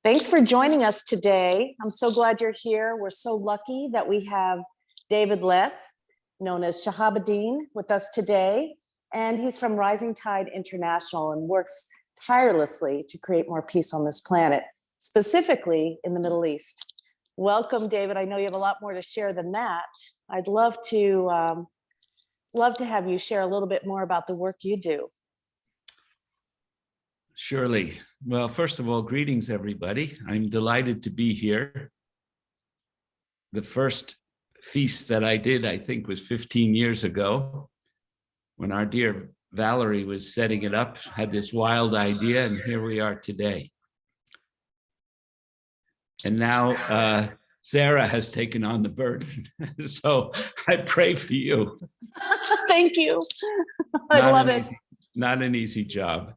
Thanks for joining us today. I'm so glad you're here. We're so lucky that we have David Less, known as Shahabuddin, with us today. And he's from Rising Tide International and works tirelessly to create more peace on this planet, specifically in the Middle East. Welcome, David. I know you have a lot more to share than that. I'd love to have you share a little bit more about the work you do. Surely. Well, first of all, greetings, everybody. I'm delighted to be here. The first feast that I did, I think, was 15 years ago when our dear Valerie was setting it up, had this wild idea, and here we are today. And now Sarah has taken on the burden. So I pray for you. Thank you. I love it. Not an easy job.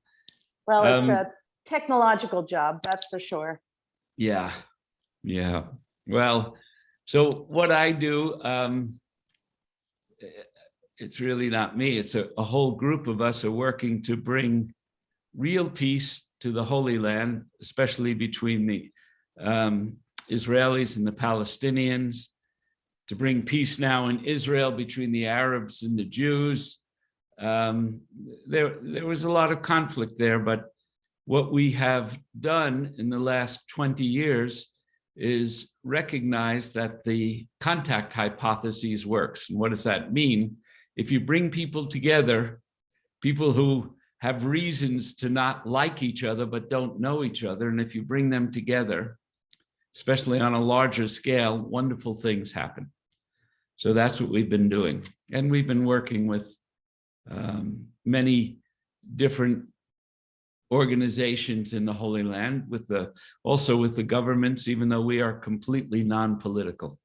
Well, it's a technological job, that's for sure. Yeah. Well, so what I do, it's really not me. It's a whole group of us are working to bring real peace to the Holy Land, especially between the Israelis and the Palestinians, to bring peace now in Israel between the Arabs and the Jews. There was a lot of conflict there, but what we have done in the last 20 years is recognize that the contact hypothesis works. And what does that mean? If you bring people together, people who have reasons to not like each other but don't know each other, and if you bring them together, especially on a larger scale, wonderful things happen. So that's what we've been doing. And we've been working with many different organizations in the Holy Land, also with the governments, even though we are completely non-political.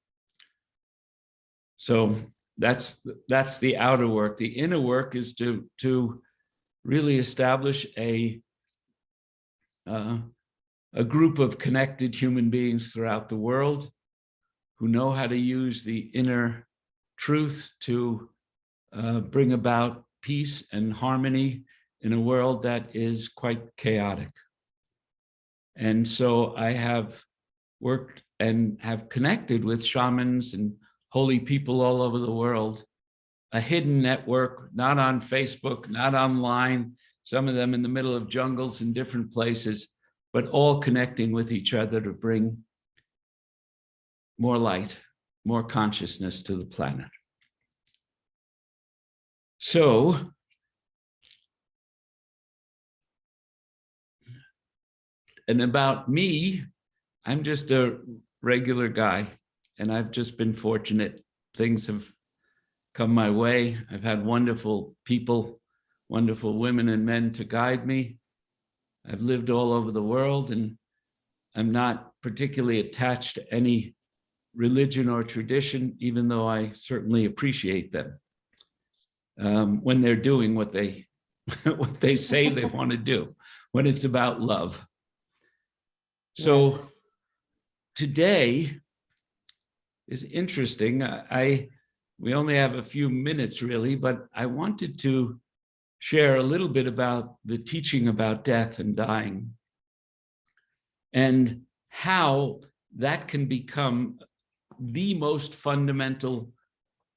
So that's the outer work. The inner work is to really establish a group of connected human beings throughout the world who know how to use the inner truth to bring about peace and harmony in a world that is quite chaotic. And so I have worked and have connected with shamans and holy people all over the world, a hidden network, not on Facebook, not online, some of them in the middle of jungles in different places, but all connecting with each other to bring more light, more consciousness to the planet. So, and about me, I'm just a regular guy, and I've just been fortunate. Things have come my way. I've had wonderful people, wonderful women and men to guide me. I've lived all over the world, and I'm not particularly attached to any religion or tradition, even though I certainly appreciate them when they're doing what they say they want to do, when it's about love. So yes. Today is interesting. We only have a few minutes really, but I wanted to share a little bit about the teaching about death and dying and how that can become the most fundamental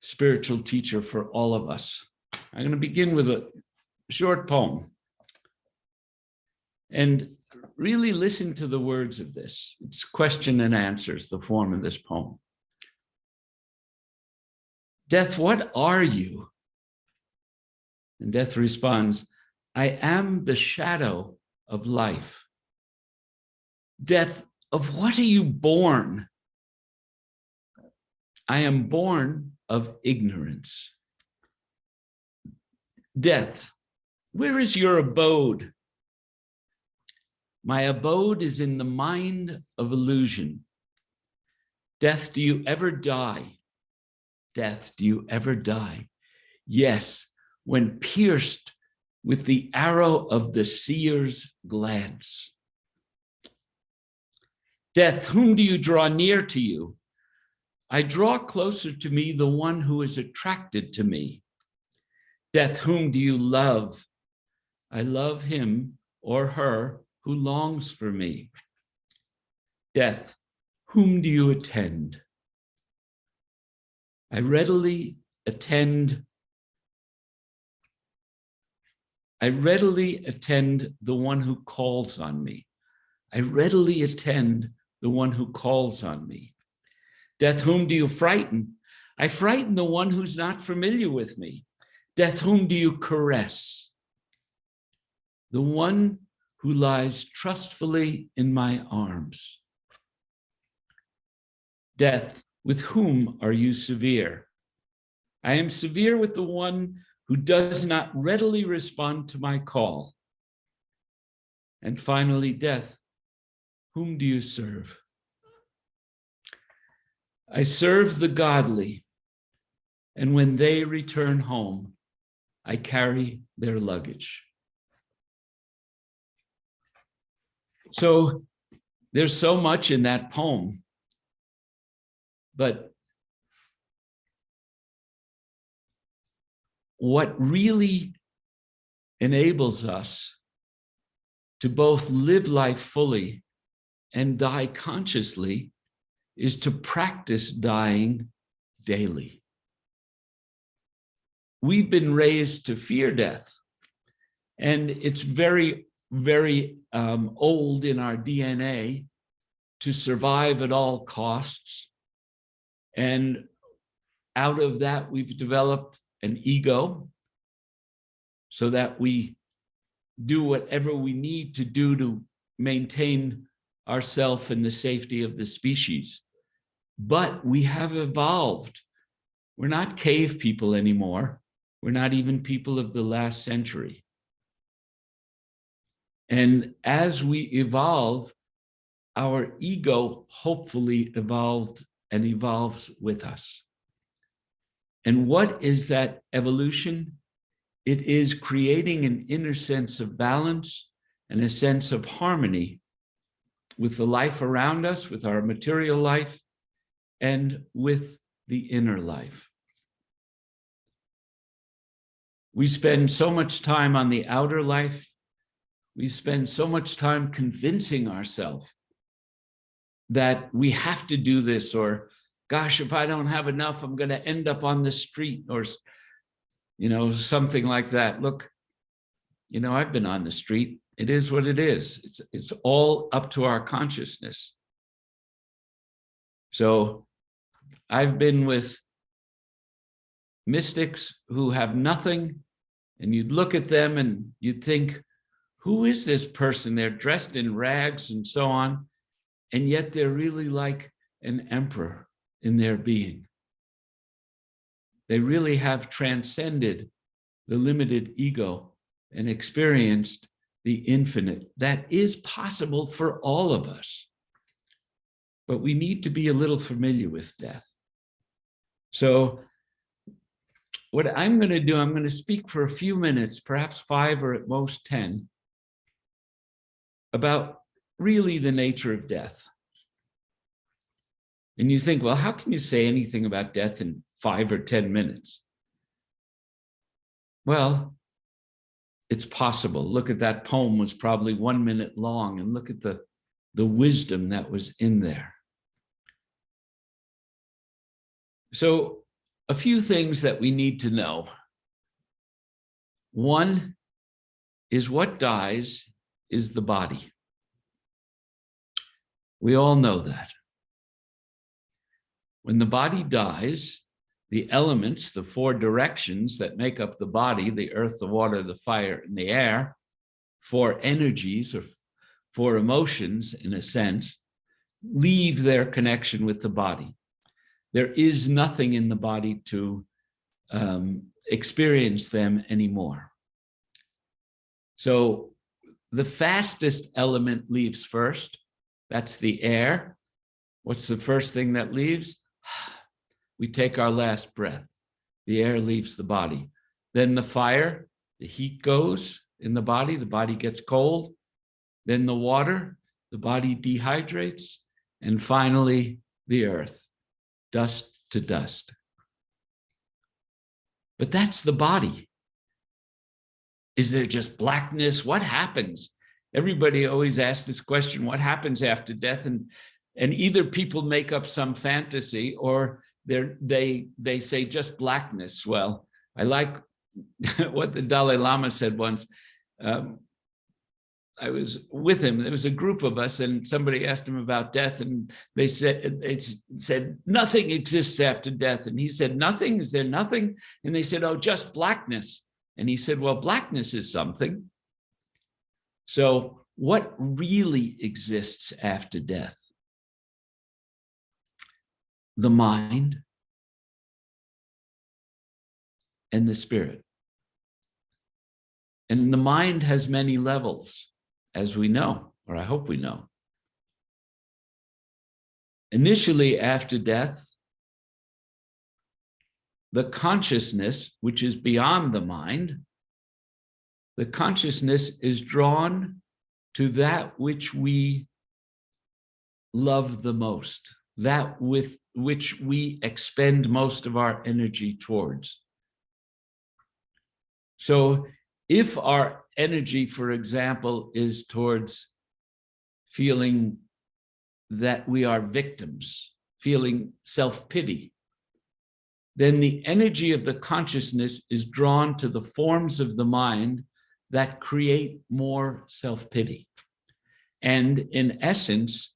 spiritual teacher for all of us. I'm going to begin with a short poem. And really listen to the words of this. It's question and answers, the form of this poem. Death, what are you? And death responds, I am the shadow of life. Death, of what are you born? I am born of ignorance. Death, where is your abode? My abode is in the mind of illusion. Death, do you ever die? Death, do you ever die? Yes, when pierced with the arrow of the seer's glance. Death, whom do you draw near to you? I draw closer to me the one who is attracted to me. Death, whom do you love? I love him or her who longs for me? Death, whom do you attend? I readily attend the one who calls on me. I readily attend the one who calls on me. Death, whom do you frighten? I frighten the one who's not familiar with me. Death, whom do you caress? The one who lies trustfully in my arms. Death, with whom are you severe? I am severe with the one who does not readily respond to my call. And finally, death, whom do you serve? I serve the godly, and when they return home, I carry their luggage. So there's so much in that poem, but what really enables us to both live life fully and die consciously is to practice dying daily. We've been raised to fear death, and it's very, very old in our DNA to survive at all costs. And out of that, we've developed an ego so that we do whatever we need to do to maintain ourselves and the safety of the species. But we have evolved. We're not cave people anymore. We're not even people of the last century. And as we evolve, our ego hopefully evolved and evolves with us. And what is that evolution? It is creating an inner sense of balance and a sense of harmony with the life around us, with our material life, and with the inner life. We spend so much time on the outer life. We spend so much time convincing ourselves that we have to do this, or gosh, if I don't have enough, I'm going to end up on the street, or something like that. Look, I've been on the street. It is what it is. It's all up to our consciousness. So I've been with mystics who have nothing, and you'd look at them and you'd think, who is this person? They're dressed in rags and so on, and yet they're really like an emperor in their being. They really have transcended the limited ego and experienced the infinite. That is possible for all of us. But we need to be a little familiar with death. So what I'm going to do, I'm going to speak for a few minutes, perhaps 5 or at most 10, about really the nature of death. And you think, well, how can you say anything about death in 5 or 10 minutes? Well, it's possible. Look at that poem, was probably 1 minute long, and look at the wisdom that was in there. So a few things that we need to know. One is what dies is the body. We all know that. When the body dies, the elements, the 4 directions that make up the body, the earth, the water, the fire, and the air, 4 energies or 4 emotions, in a sense, leave their connection with the body. There is nothing in the body to experience them anymore. So the fastest element leaves first. That's the air. What's the first thing that leaves? We take our last breath. The air leaves the body. Then the fire, the heat goes in the body gets cold. Then the water, the body dehydrates. And finally, the earth, dust to dust. But that's the body. Is there just blackness? What happens? everybody always asks this question, what happens after death? And either people make up some fantasy, or they say just blackness. Well, I like what the Dalai Lama said once. I was with him. There was a group of us, and somebody asked him about death, and they said nothing exists after death. And he said, nothing? Is there nothing? And they said, oh, just blackness. And he said, well, blackness is something. So what really exists after death? The mind and the spirit. And the mind has many levels, as we know, or I hope we know. Initially, after death, the consciousness, which is beyond the mind, the consciousness is drawn to that which we love the most, that with which we expend most of our energy towards. So if our energy, for example, is towards feeling that we are victims, feeling self-pity, then the energy of the consciousness is drawn to the forms of the mind that create more self-pity. And in essence,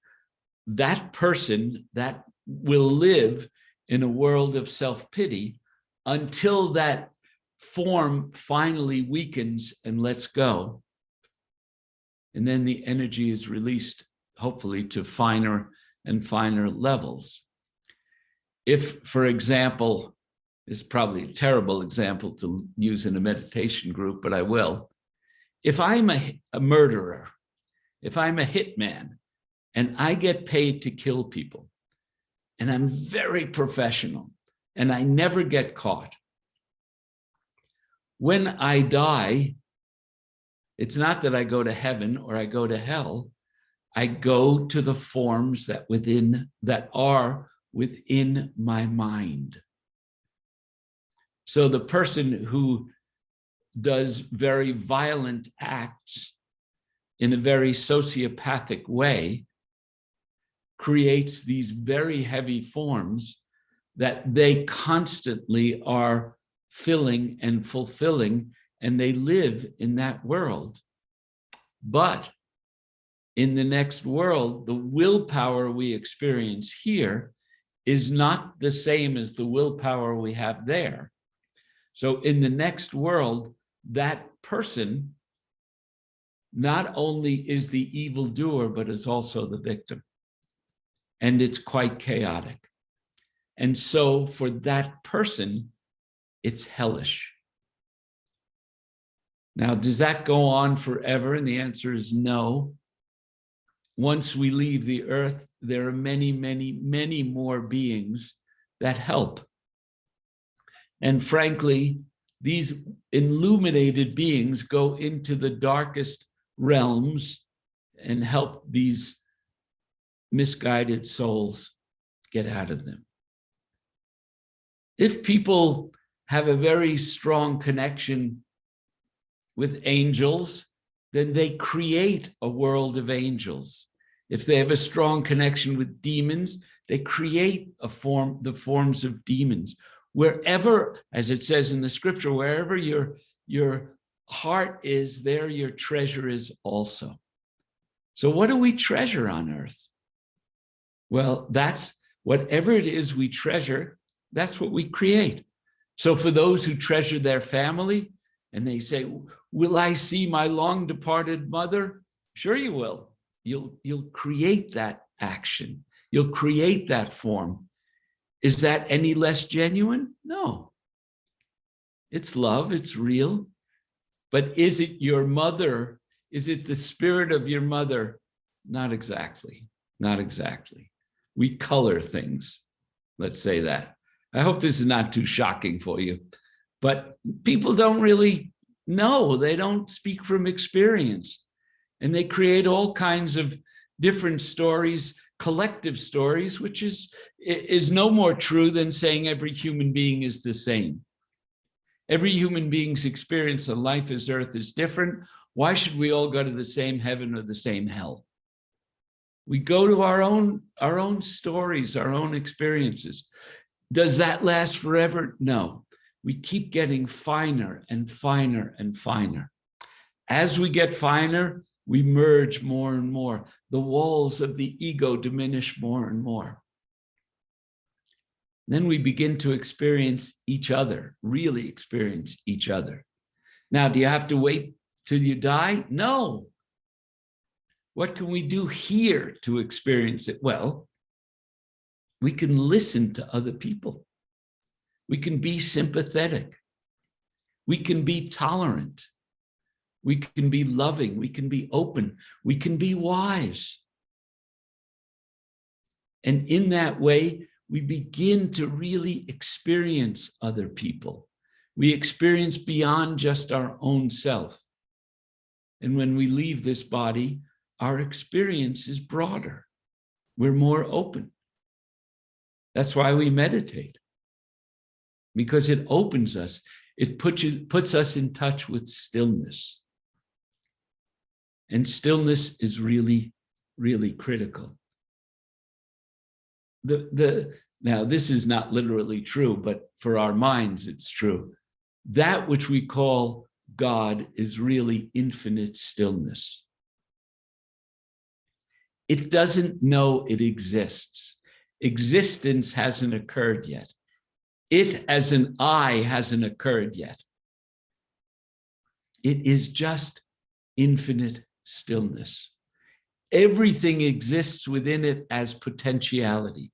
that person that will live in a world of self-pity until that form finally weakens and lets go. And then the energy is released, hopefully, to finer and finer levels. If, for example, this is probably a terrible example to use in a meditation group, but I will. If I'm a murderer, if I'm a hitman, and I get paid to kill people, and I'm very professional, and I never get caught, when I die, it's not that I go to heaven or I go to hell. I go to the forms that are within my mind. So the person who does very violent acts in a very sociopathic way creates these very heavy forms that they constantly are filling and fulfilling, and they live in that world. But in the next world, the willpower we experience here is not the same as the willpower we have there. So in the next world, that person not only is the evildoer, but is also the victim. And it's quite chaotic. And so for that person, it's hellish. Now, does that go on forever? And the answer is no. Once we leave the earth, there are many, many, many more beings that help. And frankly, these illuminated beings go into the darkest realms and help these misguided souls get out of them. If people have a very strong connection with angels, then they create a world of angels. If they have a strong connection with demons, they create the forms of demons. Wherever, as it says in the scripture, wherever your heart is, there your treasure is also. So what do we treasure on earth? Well, that's whatever it is we treasure, that's what we create. So for those who treasure their family, and they say, will I see my long departed mother? Sure you will. You'll create that action. You'll create that form. Is that any less genuine? No. It's love, it's real. But is it your mother? Is it the spirit of your mother? Not exactly, not exactly. We color things, let's say that. I hope this is not too shocking for you, but people don't really know. They don't speak from experience. And they create all kinds of different stories, collective stories, which is no more true than saying every human being is the same. Every human being's experience of life as earth is different. Why should we all go to the same heaven or the same hell? We go to our own stories, our own experiences. Does that last forever? No. We keep getting finer and finer and finer. As we get finer, we merge more and more. The walls of the ego diminish more and more. Then we begin to experience each other, really experience each other. Now, do you have to wait till you die? No. What can we do here to experience it? Well, we can listen to other people. We can be sympathetic. We can be tolerant. We can be loving. We can be open. We can be wise. And in that way, we begin to really experience other people. We experience beyond just our own self. And when we leave this body, our experience is broader. We're more open. That's why we meditate, because it opens us. It puts us in touch with stillness. And stillness is really, really critical. Now, this is not literally true, but for our minds, it's true. That which we call God is really infinite stillness. It doesn't know it exists. Existence hasn't occurred yet. It as an I hasn't occurred yet. It is just infinite stillness. Everything exists within it as potentiality.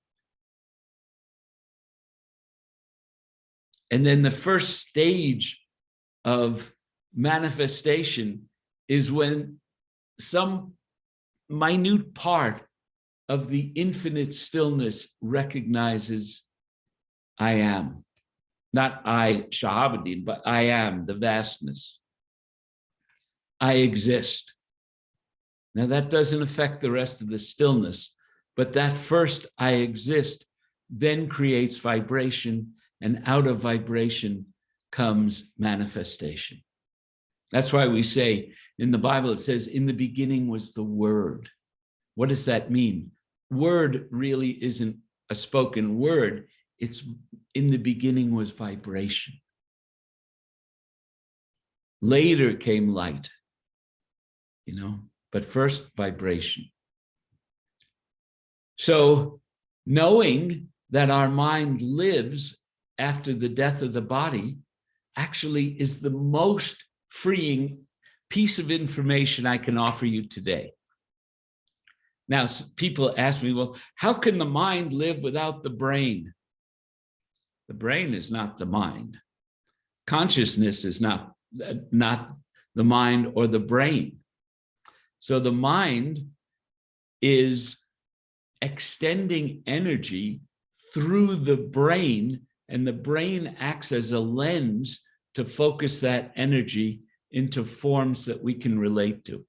And then the first stage of manifestation is when some minute part of the infinite stillness recognizes I am. Not I, Shahabuddin, but I am, the vastness. I exist. Now that doesn't affect the rest of the stillness, but that first I exist then creates vibration, and out of vibration comes manifestation. That's why we say in the Bible, it says, in the beginning was the Word. What does that mean? Word really isn't a spoken word. It's in the beginning was vibration. Later came light, but first vibration. So knowing that our mind lives after the death of the body actually is the most freeing piece of information I can offer you today. Now, people ask me, well, how can the mind live without the brain? The brain is not the mind. Consciousness is not the mind or the brain. So the mind is extending energy through the brain, and the brain acts as a lens to focus that energy into forms that we can relate to.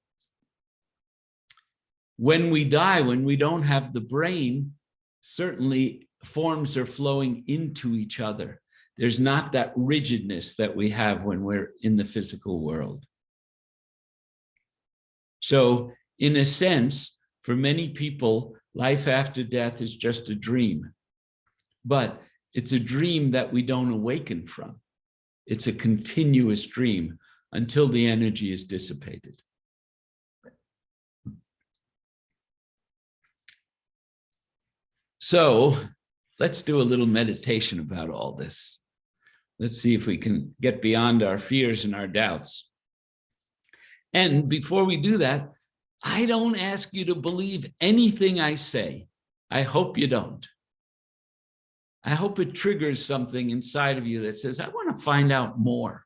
When we die, when we don't have the brain, certainly forms are flowing into each other. There's not that rigidness that we have when we're in the physical world. So in a sense, for many people, life after death is just a dream, but it's a dream that we don't awaken from. It's a continuous dream until the energy is dissipated. So let's do a little meditation about all this. Let's see if we can get beyond our fears and our doubts. And before we do that, I don't ask you to believe anything I say. I hope you don't. I hope it triggers something inside of you that says, I want to find out more.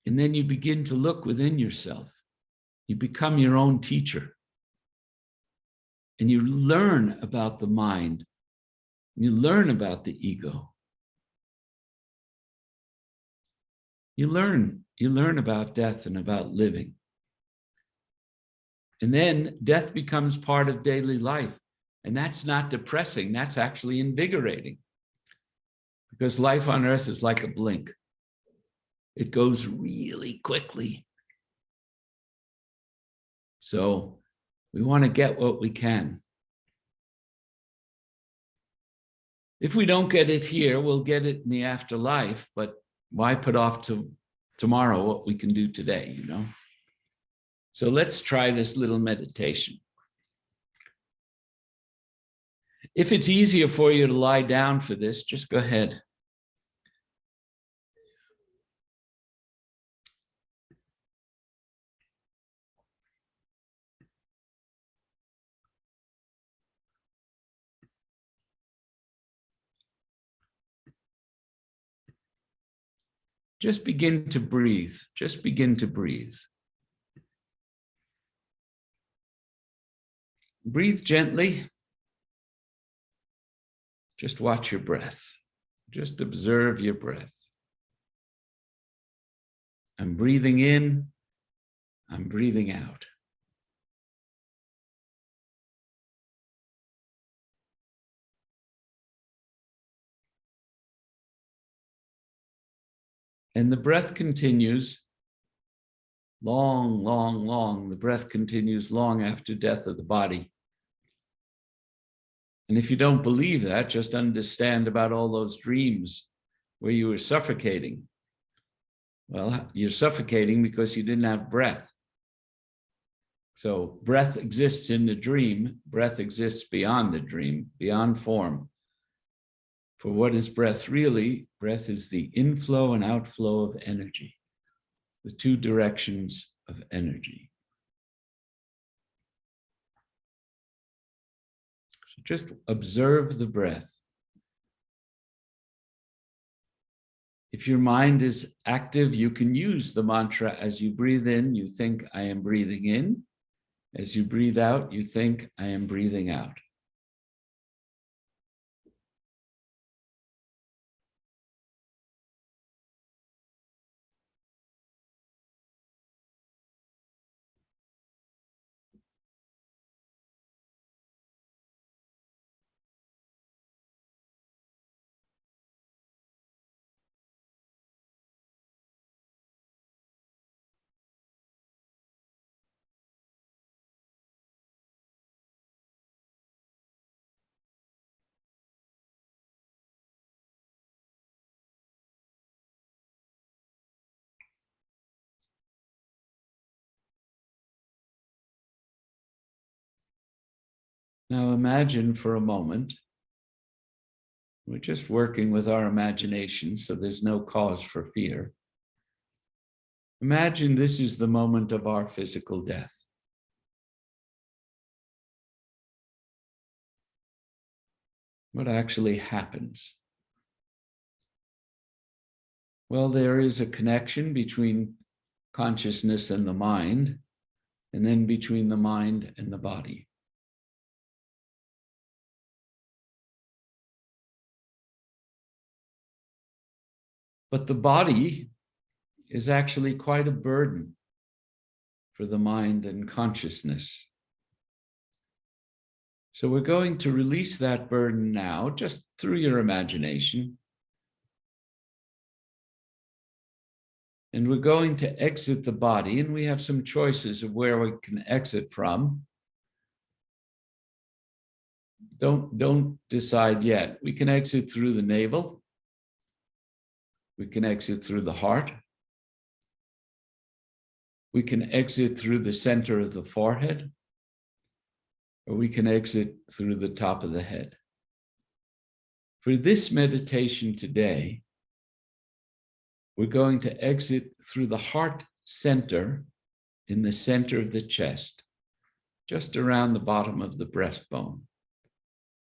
And then you begin to look within yourself. You become your own teacher. And you learn about the mind. You learn about the ego. You learn about death and about living. And then death becomes part of daily life. And that's not depressing, that's actually invigorating. Because life on earth is like a blink. It goes really quickly. So we want to get what we can. If we don't get it here, we'll get it in the afterlife, but why put off to tomorrow what we can do today, you know? So let's try this little meditation. If it's easier for you to lie down for this, just go ahead. Just begin to breathe. Just begin to breathe. Breathe gently. Just watch your breath. Just observe your breath. I'm breathing in. I'm breathing out. And the breath continues long, long, long. The breath continues long after death of the body. And if you don't believe that, just understand about all those dreams where you were suffocating. Well, you're suffocating because you didn't have breath. So breath exists in the dream. Breath exists beyond the dream, beyond form. For what is breath really? Breath is the inflow and outflow of energy, the two directions of energy. So just observe the breath. If your mind is active, you can use the mantra as you breathe in, you think, I am breathing in. As you breathe out, you think, I am breathing out. Now imagine for a moment, we're just working with our imagination, so there's no cause for fear. Imagine this is the moment of our physical death. What actually happens? Well, there is a connection between consciousness and the mind, and then between the mind and the body. But the body is actually quite a burden for the mind and consciousness. So we're going to release that burden now, just through your imagination. And we're going to exit the body, and we have some choices of where we can exit from. Don't decide yet. We can exit through the navel. We can exit through the heart. We can exit through the center of the forehead, or we can exit through the top of the head. For this meditation today, we're going to exit through the heart center in the center of the chest, just around the bottom of the breastbone.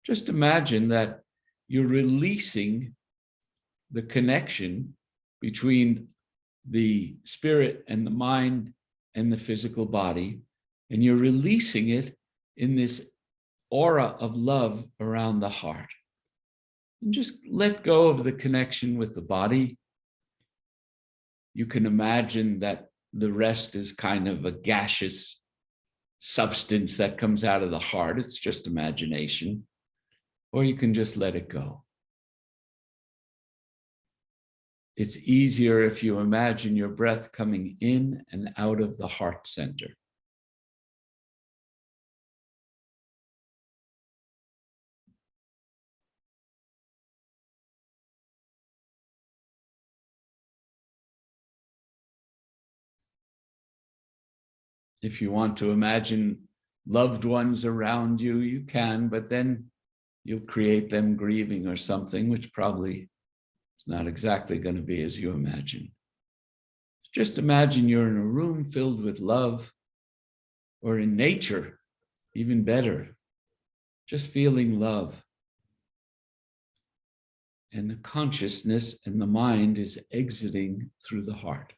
Just imagine that you're releasing the connection between the spirit and the mind and the physical body, and you're releasing it in this aura of love around the heart. And just let go of the connection with the body. You can imagine that the rest is kind of a gaseous substance that comes out of the heart. It's just imagination. Or you can just let it go. It's easier if you imagine your breath coming in and out of the heart center. If you want to imagine loved ones around you, you can, but then you'll create them grieving or something, which probably is not exactly going to be as you imagine. Just imagine you're in a room filled with love, or in nature, even better, just feeling love. And the consciousness and the mind is exiting through the heart.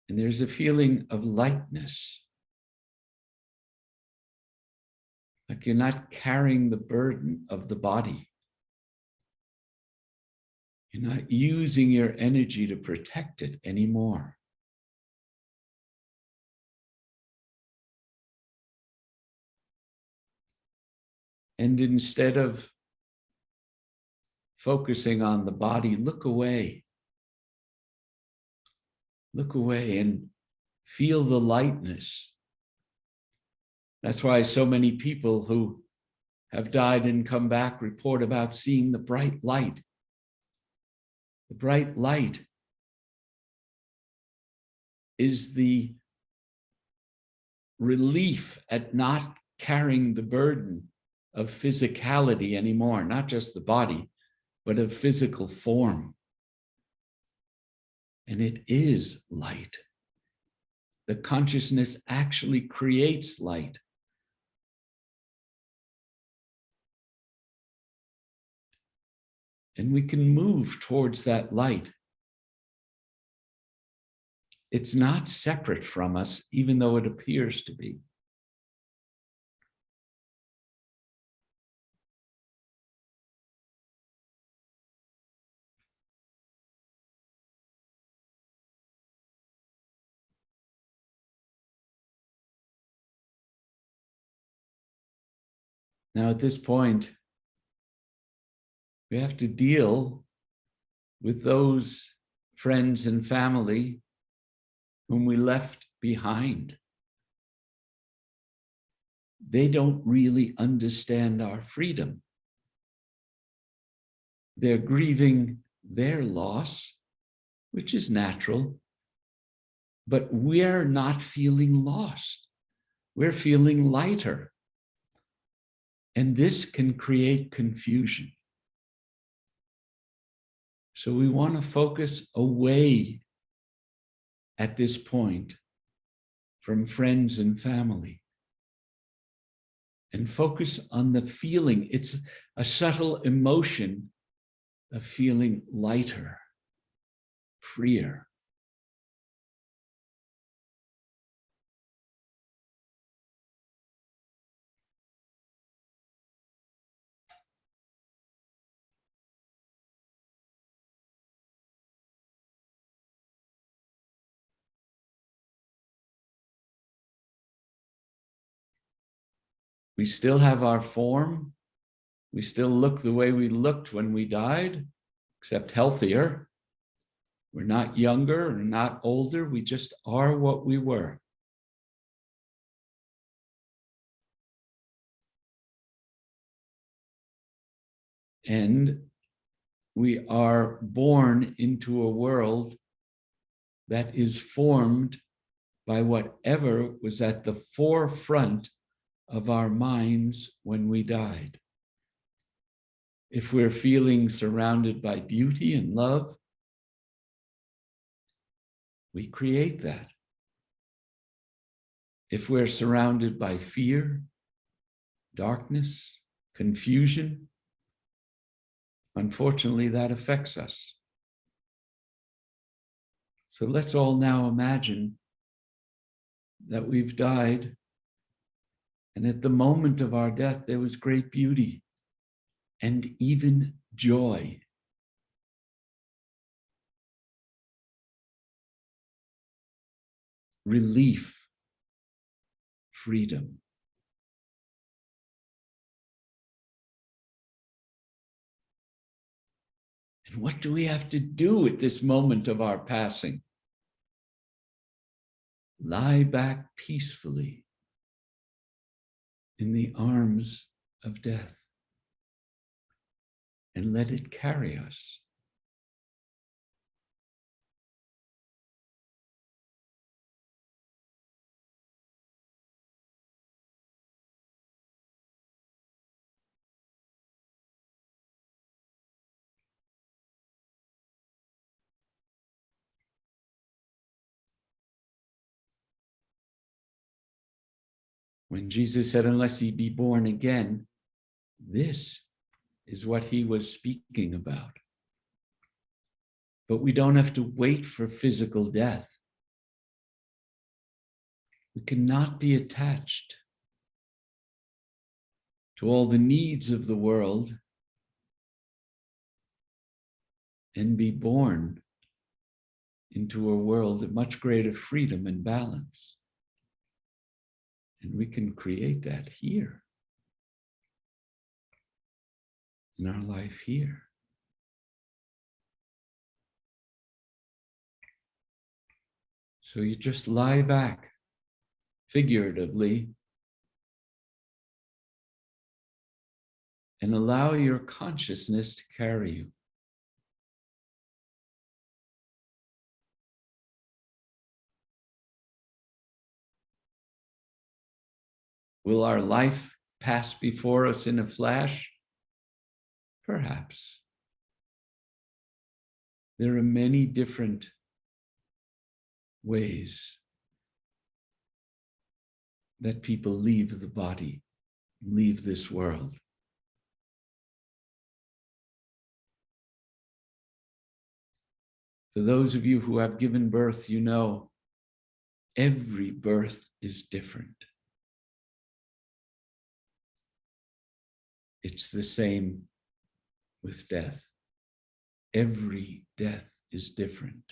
And there's a feeling of lightness, like you're not carrying the burden of the body. You're not using your energy to protect it anymore. And instead of focusing on the body, look away. Look away and feel the lightness. That's why so many people who have died and come back report about seeing the bright light. The bright light is the relief at not carrying the burden of physicality anymore, not just the body, but of physical form. And it is light. The consciousness actually creates light. And we can move towards that light. It's not separate from us, even though it appears to be. Now, at this point, we have to deal with those friends and family whom we left behind. They don't really understand our freedom. They're grieving their loss, which is natural, but we're not feeling lost. We're feeling lighter. And this can create confusion. So we want to focus away at this point from friends and family and focus on the feeling. It's a subtle emotion of feeling lighter, freer. We still have our form. We still look the way we looked when we died, except healthier. We're not younger or not older. We just are what we were. And we are born into a world that is formed by whatever was at the forefront of our minds when we died. If we're feeling surrounded by beauty and love, we create that. If we're surrounded by fear, darkness, confusion, unfortunately, that affects us. So let's all now imagine that we've died, and at the moment of our death, there was great beauty and even joy. Relief, freedom. And what do we have to do at this moment of our passing? Lie back peacefully in the arms of death and let it carry us. When Jesus said, unless ye be born again, this is what he was speaking about. But we don't have to wait for physical death. We cannot be attached to all the needs of the world and be born into a world of much greater freedom and balance. And we can create that here, in our life here. So you just lie back, figuratively, and allow your consciousness to carry you. Will our life pass before us in a flash? Perhaps. There are many different ways that people leave the body, leave this world. For those of you who have given birth, you know every birth is different. It's the same with death. Every death is different.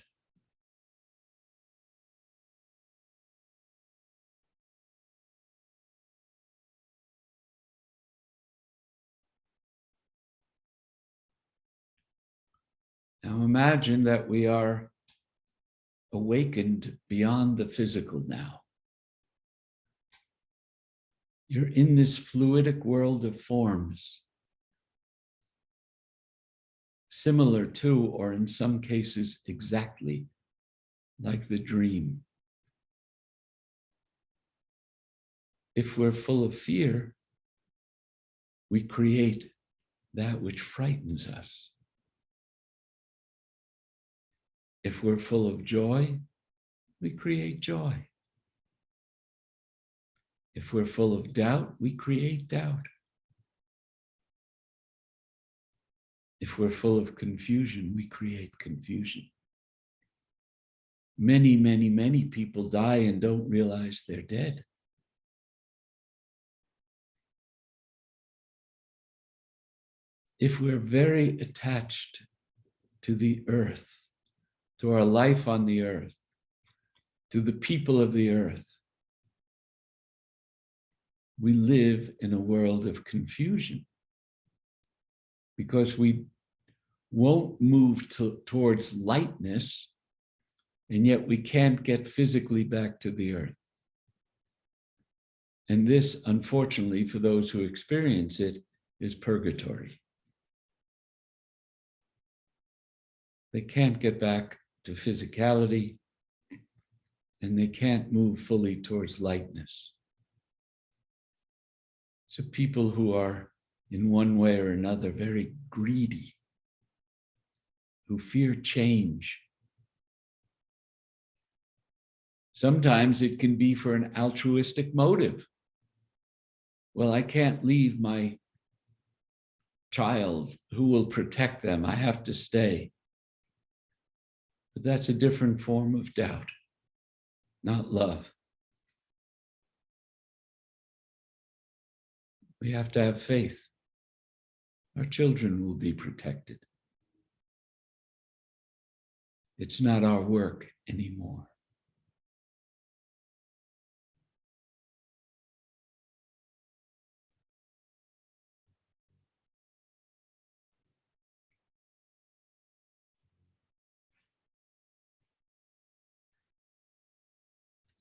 Now imagine that we are awakened beyond the physical now. You're in this fluidic world of forms, similar to, or in some cases exactly like the dream. If we're full of fear, we create that which frightens us. If we're full of joy, we create joy. If we're full of doubt, we create doubt. If we're full of confusion, we create confusion. Many, many, many people die and don't realize they're dead. If we're very attached to the earth, to our life on the earth, to the people of the earth, we live in a world of confusion because we won't move towards lightness, and yet we can't get physically back to the earth. And this, unfortunately, for those who experience it, is purgatory. They can't get back to physicality, and they can't move fully towards lightness. So people who are in one way or another very greedy, who fear change. Sometimes it can be for an altruistic motive. Well, I can't leave my child. Who will protect them? I have to stay. But that's a different form of doubt, not love. We have to have faith. Our children will be protected. It's not our work anymore.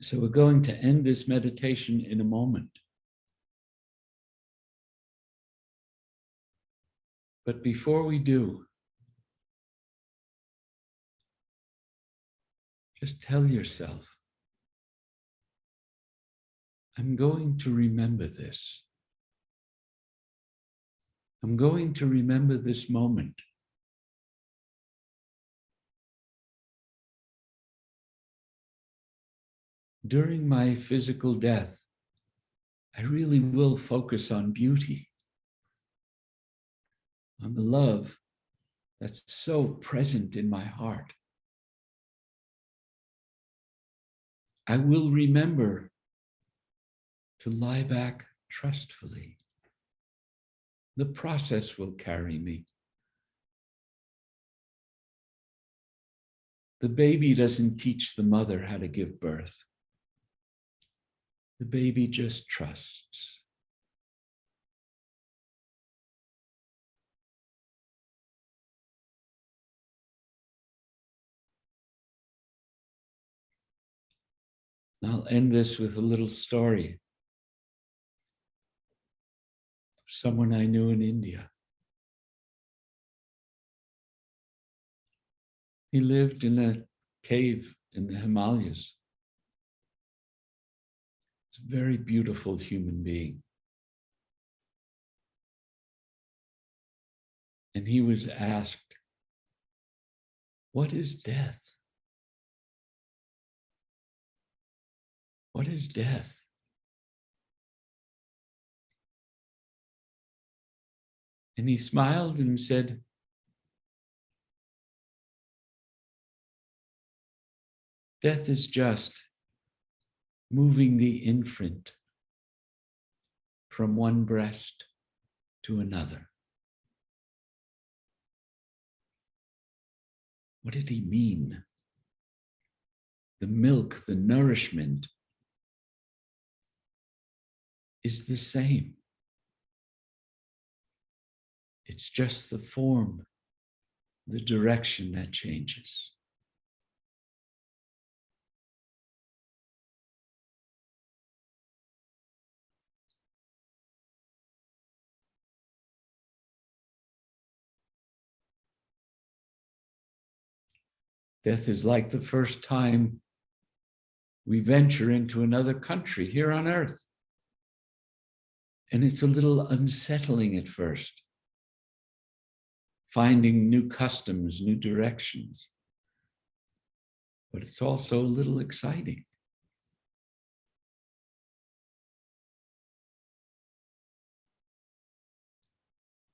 So we're going to end this meditation in a moment. But before we do, just tell yourself, I'm going to remember this. I'm going to remember this moment. During my physical death, I really will focus on beauty, on the love that's so present in my heart. I will remember to lie back trustfully. The process will carry me. The baby doesn't teach the mother how to give birth. The baby just trusts. I'll end this with a little story. Someone I knew in India. He lived in a cave in the Himalayas. He's a very beautiful human being. And he was asked, what is death? What is death? And he smiled and said, death is just moving the infant from one breast to another. What did he mean? The milk, the nourishment is the same. It's just the form, the direction that changes. Death is like the first time we venture into another country here on earth. And it's a little unsettling at first, finding new customs, new directions. But it's also a little exciting.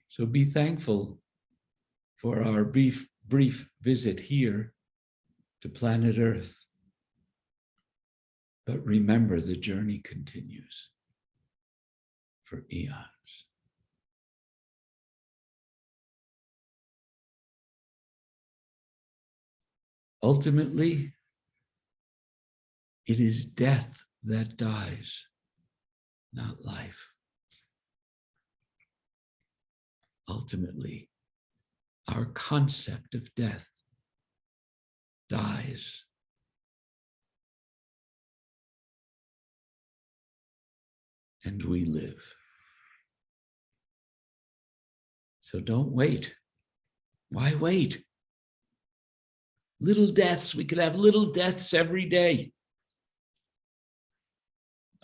So be thankful for our brief visit here to planet Earth. But remember, the journey continues for eons. Ultimately, it is death that dies, not life. Ultimately, our concept of death dies. And we live. So don't wait. Why wait? Little deaths, we could have little deaths every day.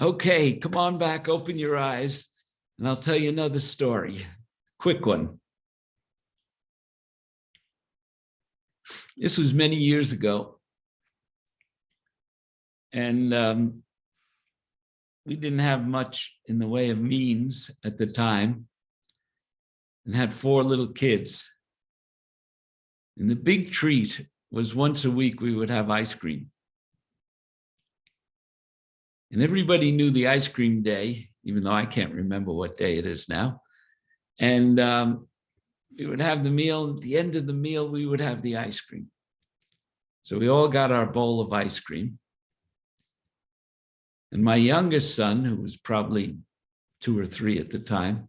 Okay, come on back, open your eyes, and I'll tell you another story. Quick one. This was many years ago. And we didn't have much in the way of means at the time and had 4 little kids. And the big treat was once a week we would have ice cream. And everybody knew the ice cream day, even though I can't remember what day it is now. And we would have the meal. At the end of the meal, we would have the ice cream. So we all got our bowl of ice cream. And my youngest son, who was probably 2 or 3 at the time,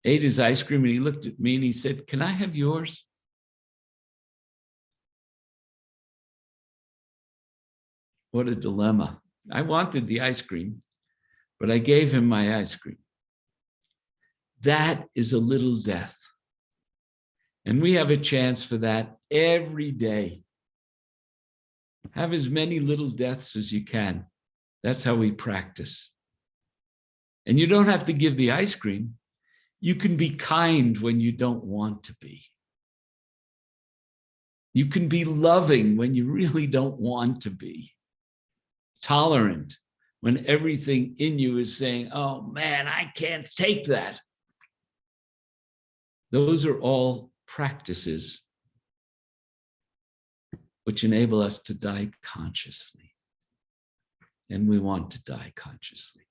ate his ice cream and he looked at me and he said, "Can I have yours?" What a dilemma. I wanted the ice cream, but I gave him my ice cream. That is a little death. And we have a chance for that every day. Have as many little deaths as you can. That's how we practice. And you don't have to give the ice cream. You can be kind when you don't want to be. You can be loving when you really don't want to be. Tolerant when everything in you is saying, oh man, I can't take that. Those are all practices which enable us to die consciously. And we want to die consciously.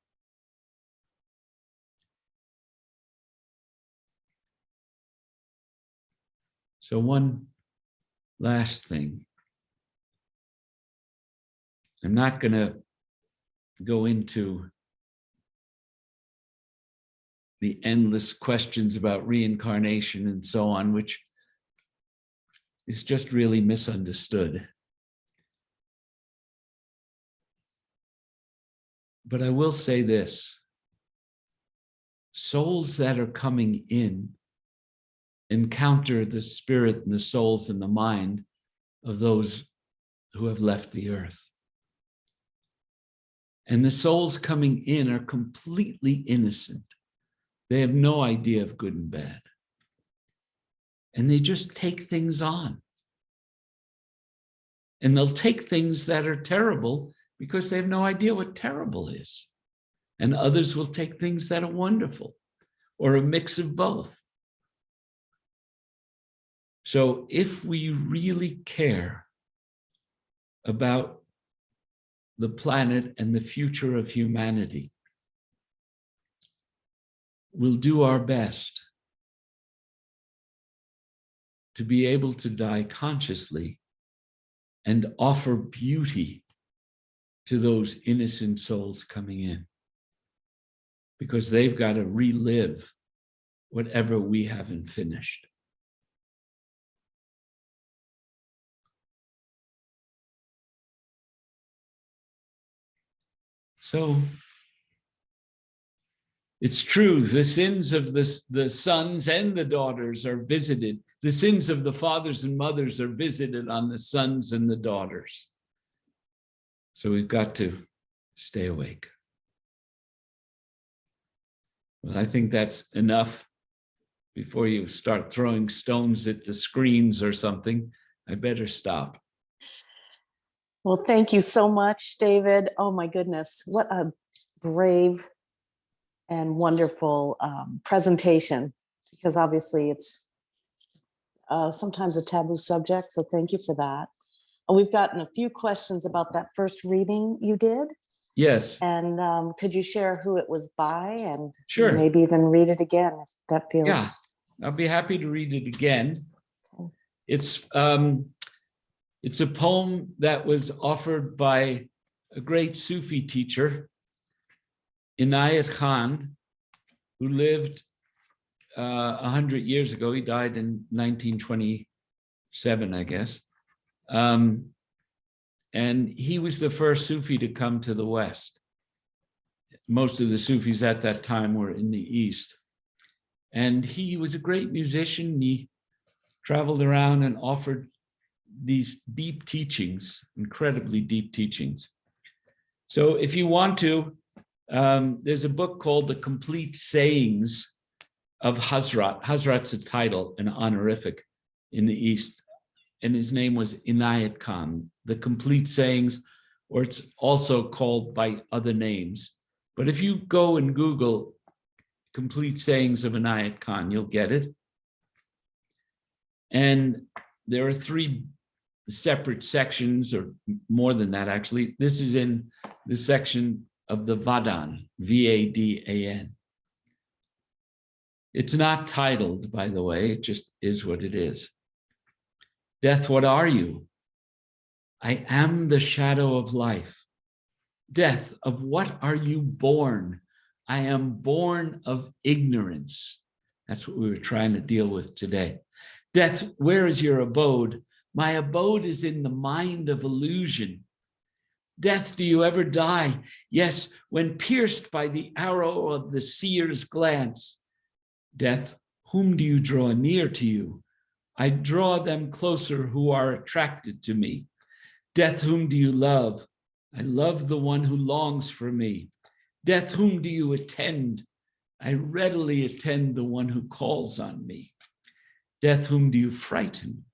So one last thing. I'm not going to go into the endless questions about reincarnation and so on, which is just really misunderstood. But I will say this: souls that are coming in encounter the spirit and the souls and the mind of those who have left the earth. And the souls coming in are completely innocent. They have no idea of good and bad. And they just take things on. And they'll take things that are terrible because they have no idea what terrible is. And others will take things that are wonderful, or a mix of both. So if we really care about the planet and the future of humanity, we'll do our best to be able to die consciously and offer beauty to those innocent souls coming in, because they've got to relive whatever we haven't finished. So it's true, the sins of the sons and the daughters are visited. The sins of the fathers and mothers are visited on the sons and the daughters. So we've got to stay awake. Well, I think that's enough. Before you start throwing stones at the screens or something, I better stop. Well, thank you so much, David. Oh my goodness, what a brave and wonderful presentation, because obviously it's sometimes a taboo subject, so thank you for that. We've gotten a few questions about that first reading you did. Yes. And could you share who it was by, and Sure, maybe even read it again if that feels... Yeah, I'll be happy to read it again. Okay. It's a poem that was offered by a great Sufi teacher, Inayat Khan, who lived 100 years ago. He died in 1927, I guess. And he was the first Sufi to come to the West. Most of the Sufis at that time were in the East. And he was a great musician. He traveled around and offered these deep teachings, incredibly deep teachings. So if you want to, there's a book called The Complete Sayings of Hazrat. Hazrat's a title, an honorific in the East. And his name was Inayat Khan, The Complete Sayings, or it's also called by other names. But if you go and Google Complete Sayings of Inayat Khan, you'll get it. And there are 3 separate sections, or more than that, actually. This is in the section of the Vadan, V-A-D-A-N. It's not titled, by the way, it just is what it is. Death, what are you? I am the shadow of life. Death, of what are you born? I am born of ignorance. That's what we were trying to deal with today. Death, where is your abode? My abode is in the mind of illusion. Death, do you ever die? Yes, when pierced by the arrow of the seer's glance. Death, whom do you draw near to you? I draw them closer who are attracted to me. Death, whom do you love? I love the one who longs for me. Death, whom do you attend? I readily attend the one who calls on me. Death, whom do you frighten?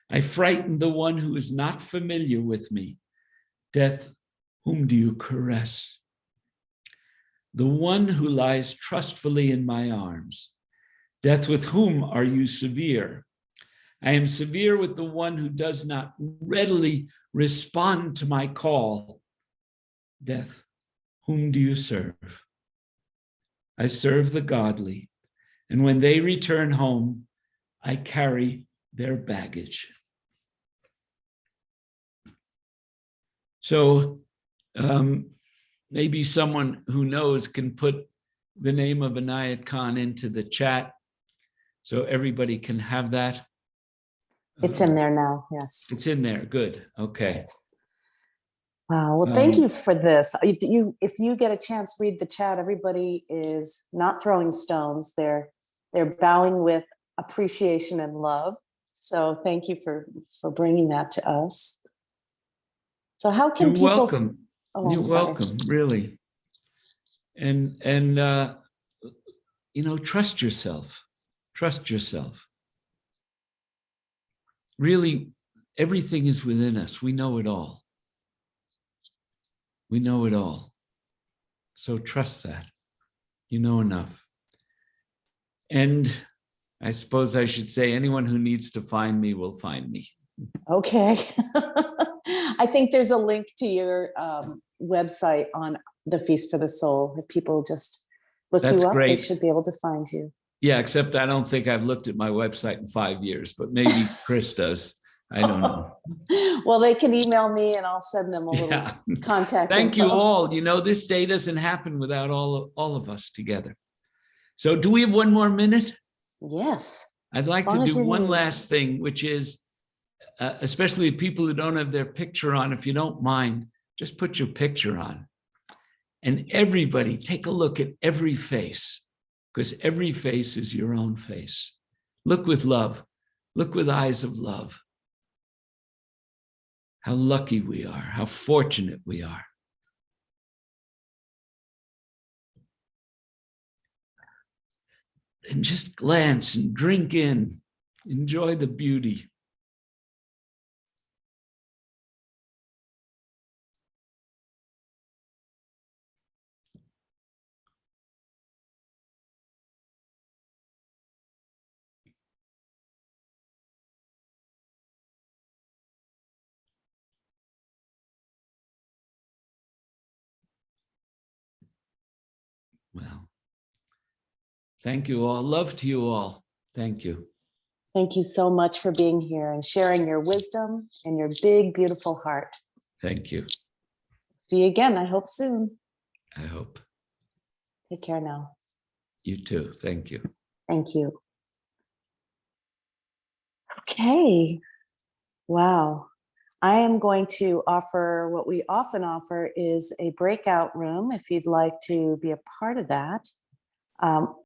I frighten the one who is not familiar with me. Death, whom do you caress? The one who lies trustfully in my arms. Death, with whom are you severe? I am severe with the one who does not readily respond to my call. Death, whom do you serve? I serve the godly, and when they return home, I carry their baggage. So maybe someone who knows can put the name of Inayat Khan into the chat so everybody can have that. It's in there now, yes. It's in there, good, okay. Wow, well, thank you for this. If you get a chance, read the chat. Everybody is not throwing stones. They're bowing with appreciation and love. So thank you for bringing that to us. So how can You're people? welcome. Oh, You're I'm sorry. welcome, really. And you know, trust yourself. Trust yourself. Really, everything is within us. We know it all. We know it all. So trust that. You know enough. And I suppose I should say anyone who needs to find me will find me. Okay. I think there's a link to your website on the Feast for the Soul. If people just look That's you up, great. they should be able to find you. Yeah, except I don't think I've looked at my website in 5 years, but maybe Chris does. I don't know. Well, they can email me and I'll send them a little Yeah. contact Thank you info. all. You know, this day doesn't happen without all of us together. So do we have one more minute? Yes. I'd like to do one last thing, which is, especially people who don't have their picture on, if you don't mind, just put your picture on. And everybody take a look at every face, because every face is your own face. Look with love. Look with eyes of love. How lucky we are, how fortunate we are. And just glance and drink in, enjoy the beauty. Well, thank you all. Love to you all. Thank you. Thank you so much for being here and sharing your wisdom and your big, beautiful heart. Thank you. See you again, I hope soon. I hope. Take care now. You too. Thank you. Thank you. Okay. Wow. I am going to offer what we often offer is a breakout room if you'd like to be a part of that.